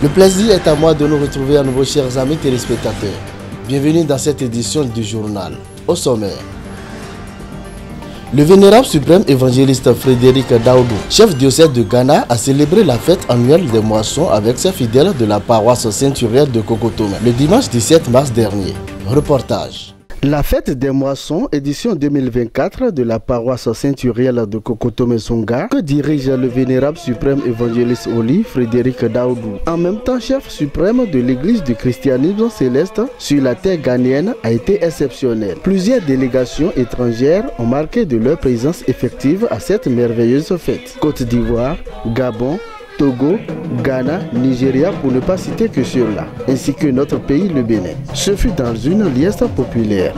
Le plaisir est à moi de nous retrouver à nouveau, chers amis téléspectateurs. Bienvenue dans cette édition du journal. Au sommaire, le vénérable suprême évangéliste Frédéric Daoudou, chef diocèse de Ghana, a célébré la fête annuelle des moissons avec ses fidèles de la paroisse Saint-Uriel de Kokotome le dimanche 17 mars dernier. Reportage. La fête des moissons, édition 2024 de la paroisse Saint-Uriel de Kokotome-Songa, que dirige le vénérable suprême évangéliste Oli Frédéric Daoudou, en même temps chef suprême de l'église du christianisme céleste sur la terre ghanéenne, a été exceptionnelle. Plusieurs délégations étrangères ont marqué de leur présence effective à cette merveilleuse fête. Côte d'Ivoire, Gabon, Togo, Ghana, Nigeria pour ne pas citer que ceux-là, ainsi que notre pays le Bénin. Ce fut dans une liesse populaire.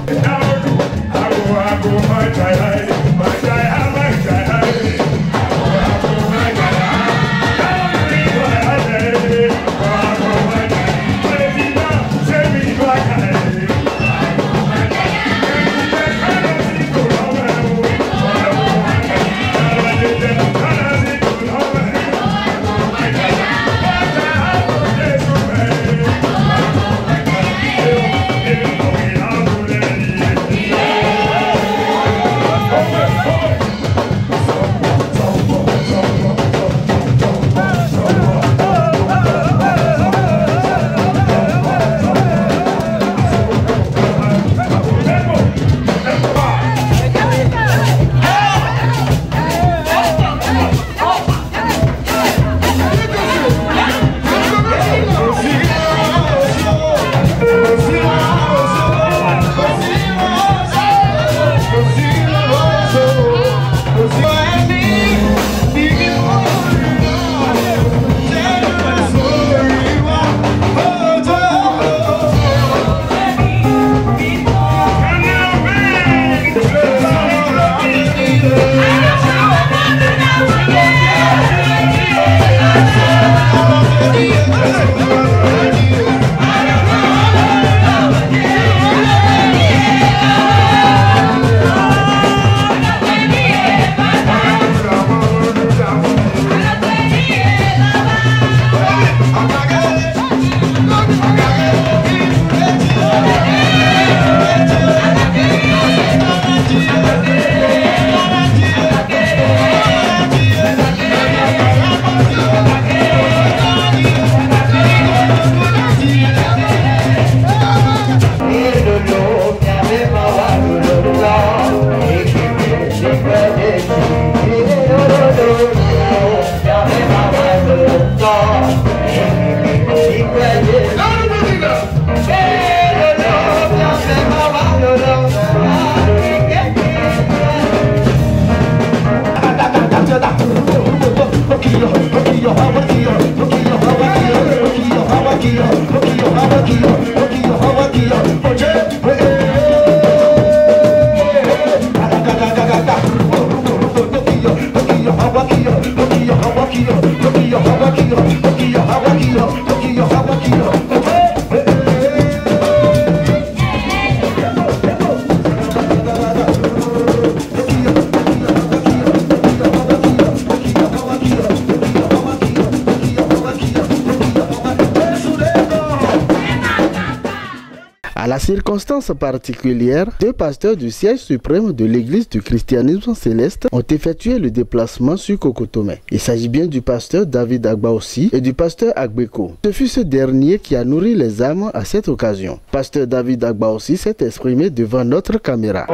À la circonstance particulière, deux pasteurs du siège suprême de l'église du christianisme céleste ont effectué le déplacement sur Kokotome. Il s'agit bien du pasteur David Agbaossi et du pasteur Agbeko. Ce fut ce dernier qui a nourri les âmes à cette occasion. Pasteur David Agbaossi s'est exprimé devant notre caméra.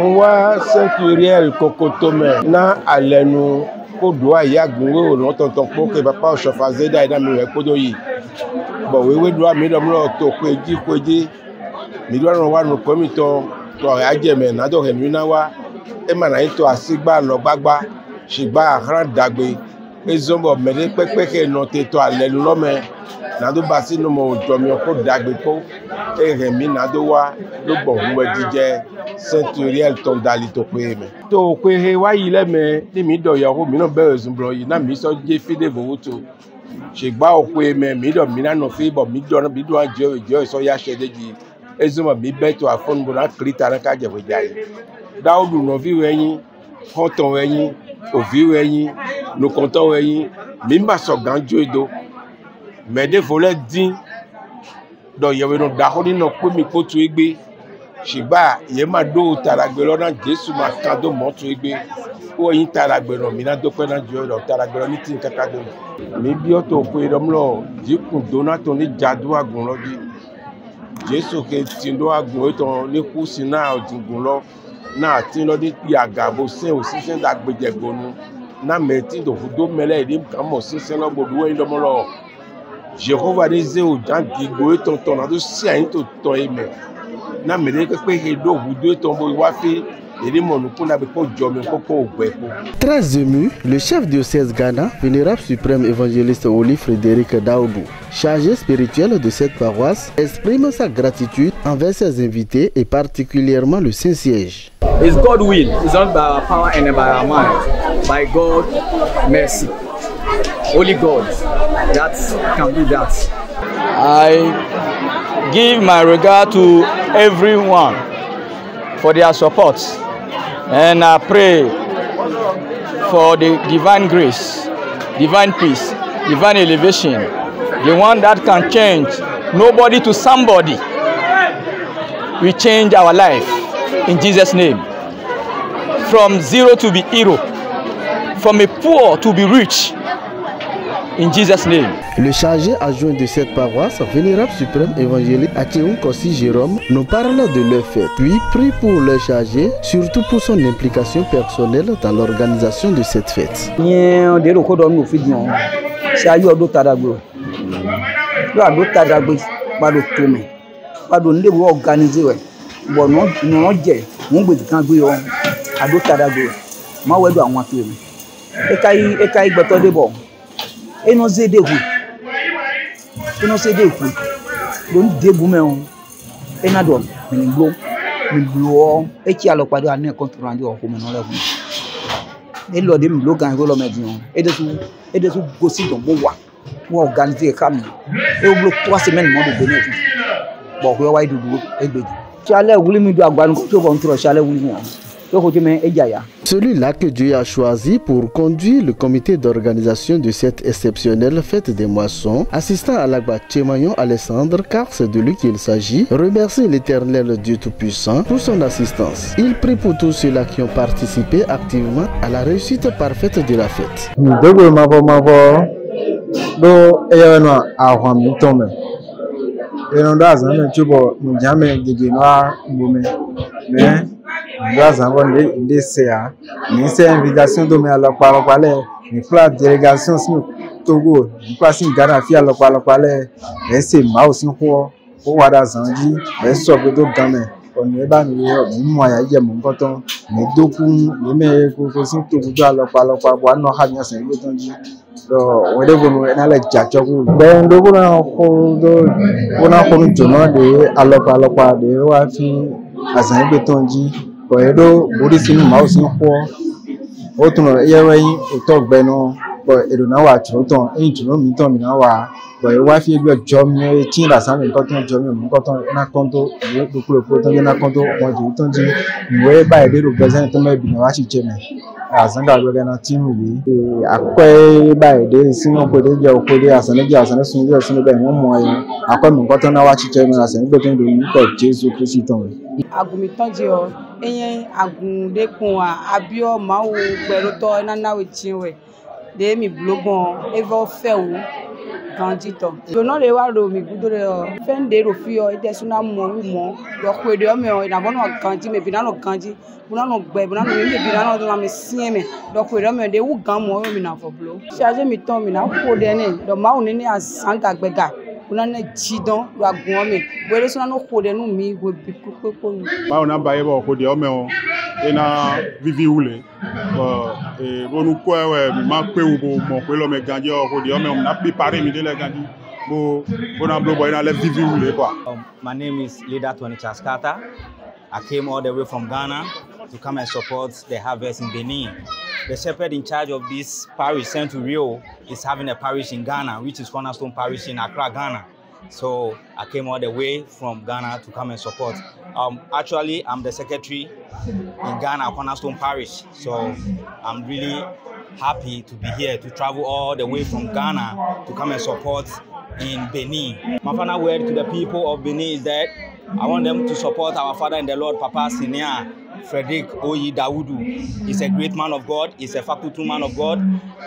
Saint-Uriel Kokotome na alenu ko doa ya gunwe o tonton ko ke papa o chofaze da ina mi rekodo yi. Bo wewe doa mi do mlo to kweji mi do ran wa no komito to ajeme na do henu na wa e ma na to asigba lo gbagba sigba ran dagbe e zombo mede pepe ke no te to alenu lo me na do basi no mo do mi ko dagbe ko e remi na do wa lo bo we dije Saint-Uriel ton dali to pe me to pe he wa yi le me ni mi do yo mi no be zumbro yi na mi so je fide bo to sigba o pe me mi do mi na no fi bo mi do je so ya shedeji ezuma mi beto afon bo na krita na ka je bo jai Daoudou no vi weyin konton weyin o vi weyin no konton weyin mi ba so ganjo edo mais des volets din donc il y avait non d'accord non pour mi ko tu egbe shiba ye ma do taragbe lo na Jesu ma kan do mo tu egbe o yin taragbe no mi na do pe na jo lo taragbe lo ni tin kaka do mi bi o to pe dom lo jikun donato ni jadu agun lo di Jesu ke tin do agun e to ni ku sina odugun lo na tin lo di agabo sen o si sen da gbeje gbonu na meti do fudo mele dim kan mo si sen lo bodu e dom lo Jéhovah des eaux dans digo ton ton do si ayin to ton eme na mele ke pe he do fudo ton bo wa fi eri mo nu kuna be ko jo me ko ko ogbe ko. Très ému, le chef diocèse Ghana, vénérable suprême évangéliste Oli Frédéric Daoudou, chargé spirituel de cette paroisse, exprime sa gratitude envers ses invités et particulièrement le Saint-Siège. It's God's will. It's not by our power and by our mind. By God's mercy. Only God that can do that. I give my regard to everyone for their support, and I pray for the divine grace, divine peace, divine elevation, the one that can change nobody to somebody. We change our life in Jesus' name. From zero to be hero, from a poor to be rich. In Jesus' name. Le chargé adjoint de cette paroisse, vénérable suprême évangélique Athéon Kossi Jérôme, nous parle de leur fête, puis prie pour le chargé, surtout pour son implication personnelle dans l'organisation de cette fête. Et nous aider vous. Et nous aider vous. Donc déboumer et n'a donc nous et qui a le pas de année contre rendu au commun là vous. Et l'ordre me logan go le médion et de tout gossi donc bois pour organiser comme et au bloc 3 semaines moi de bénéfice. Bon ko wa idudu e gbeji. Chale wuli mi do agban ko to control chale wuli mo. Celui-là que Dieu a choisi pour conduire le comité d'organisation de cette exceptionnelle fête des moissons, assistant à l'Agba Tchemayon Alessandre, car c'est de lui qu'il s'agit, remercie l'Éternel Dieu Tout-Puissant pour son assistance. Il prie pour tous ceux-là qui ont participé activement à la réussite parfaite de la fête. Nous avons des CA, une invitation de la parole, une flash délégation sur Togo, une place in Ghana, fia la parole, et c'est Maus in Ho, Wada Zandi, et sobre de Ghana. On est ban, moi, il y a mon coton, mais d'aucun, les mecs qui sont tout à la parole, non, Hania, c'est le temps dit. Whatever, and I like Jacob. Ben, the one who journal de Alopalopa, the Wafi, as I betonji. Edo body sinu mouse in poor. Otuno earring, talk beno, but Edo now at Roton, ain't no minton in our. But your wife, you got job near a chin as I'm cotton job, cotton in a conto, you could put on a conto, or to Tonji, whereby a little present to maybe Nawashi Chene. As I got a team, acquire by the single Podia, Podia, and a gas and a single by one more. I come cotton Nawashi Chene as I'm getting to look at Jesus Christon. Agumitonjio, enye agunde kunwa abio mawu peroto na nawe chinwe de mi blogon evo fewu ganjito jono le wa ro mi gudore o fende ro fi o ide suna mo wu mo lo kwede o me o na bono ganji me bi na no ganji buna no gbe buna no me bi na no na me sien me lo kwede o me de wu gan mo mi na fo blo charge mi ton mi na ko de ni do mawu ni asanga gbega una na jidon lo agun mi wele suna no ko de nu mi go bi ko nu ba ona ba ye bo ko de o me o ena vivi ule e bonu ko e mi ma pe wo mo pe lo me ganji o ko de o me o na bi pare mi de le ganji bo bona blo boy na le vivi ule quoi. My name is Leader Tony Chaskata. I came all the way from Ghana to come and support the harvest in Benin. The shepherd in charge of this parish, Saint Uriel, is having a parish in Ghana, which is Cornerstone Parish in Accra, Ghana. So I came all the way from Ghana to come and support. Actually, I'm the secretary in Ghana, Cornerstone Parish. So I'm really happy to be here, to travel all the way from Ghana to come and support in Benin. My final word to the people of Benin is that I want them to support our father in the Lord, Papa Senior Frederick Oyi Dawudu. He's a great man of God. He's a faculty man of God.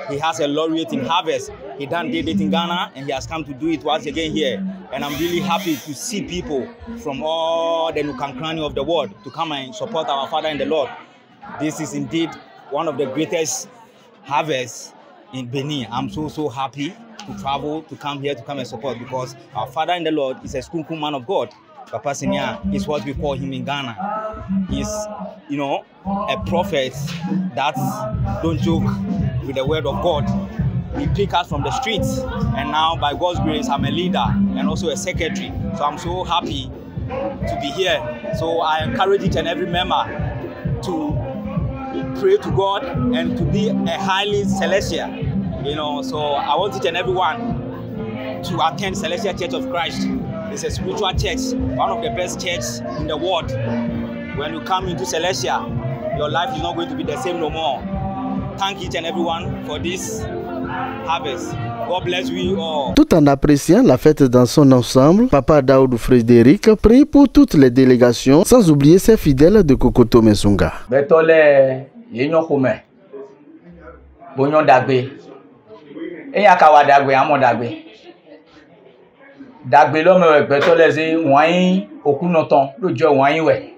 He has a laureate in harvest. He done did it in Ghana, and he has come to do it once again here. And I'm really happy to see people from all the nook and cranny of the world to come and support our father in the Lord. This is indeed one of the greatest harvests in Benin. I'm so happy to travel, to come here, to come and support, because our father in the Lord is a Skunku man of God. Papa Senior is what we call him in Ghana. He's, you know, a prophet that don't joke with the word of God. He picked us from the streets, and now by God's grace, I'm a leader and also a secretary. So I'm so happy to be here. So I encourage each and every member to pray to God and to be a highly celestial. You know, so I want each and everyone to attend Celestial Church of Christ. It's a spiritual church, one of the best churches in the world. When you come into Celestial, your life is not going to be the same no more. Thank each and everyone for this harvest. God bless you all. Tout en appréciant la fête dans son ensemble, Papa Daoudou Frédéric prie pour toutes les délégations, sans oublier ses fidèles de Kokotome Sunga. Betole yenyo kome, bonyon dagbe, enya kawa dagbe, amo dagbe. Dagbe l'homme betole zi wanyi okunoton, lo jo wanyi we.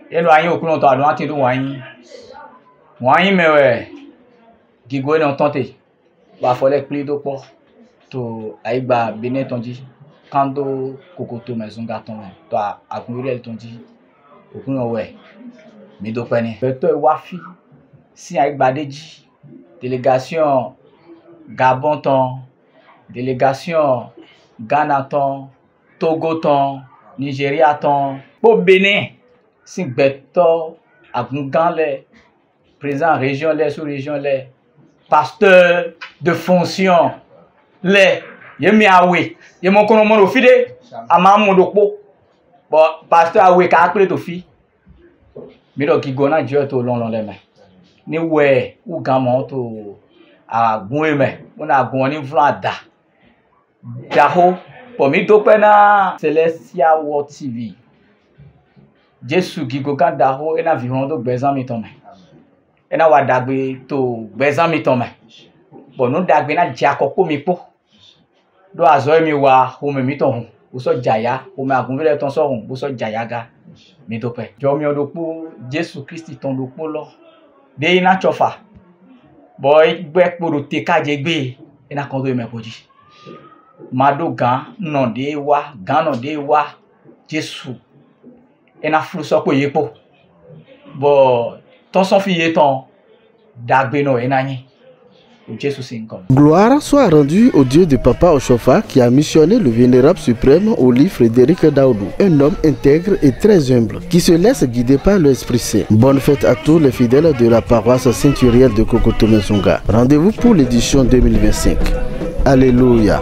Yelo wanyi okunoton adon ati do wanyi. Wanyi mewe, gigo ne tente. Ba fole pli do po to aiba Benin tonji. Kando Kokotome Sunga ton to akunrel tonji. Okuno we. Mi do peni. Beto wafi si aiba deji. Délégation Gabon ton, délégation Ghana ton, Togo ton, Nigeria ton, pour Bénin, si beto agungan le, président région le, sous-région le, pasteur de fonction le, yemi awe, yemi kono mo fide, ama mo do po, bon pasteur awe ka akple to fi, mi do ki gona jo to lon le me, ni we ou gamon to a goueme, on a goni vlada. Daho, pour mi dopena Celestial World TV. Jesu gigoka daho ena vihondo bezami tome. Ena wadagbe to bezami tome. Bon no dagbe na jakoko mi po. Do azo mi wa home mi ton. Uso jaya, home agunvele ton so hon, uso jaya ga mi dope. Jo mi odopo Jesu Christi ton dopo lo. De ina chofa. Boy gbe poro te kaje gbe ena kondo me poji. Mado gan non de wa gan non de wa Jesu ena fluso ko yepo bo ton son fiye ton dagbe no enani Jesu sinkom. Gloire soit rendue au Dieu de Papa Oshofa qui a missionné le vénérable suprême Oli Frédéric Daoudou, un homme intègre et très humble qui se laisse guider par l'Esprit Saint. Bonne fête à tous les fidèles de la paroisse Saint-Uriel de Kokotome Sunga. Rendez-vous pour l'édition 2025. Alléluia.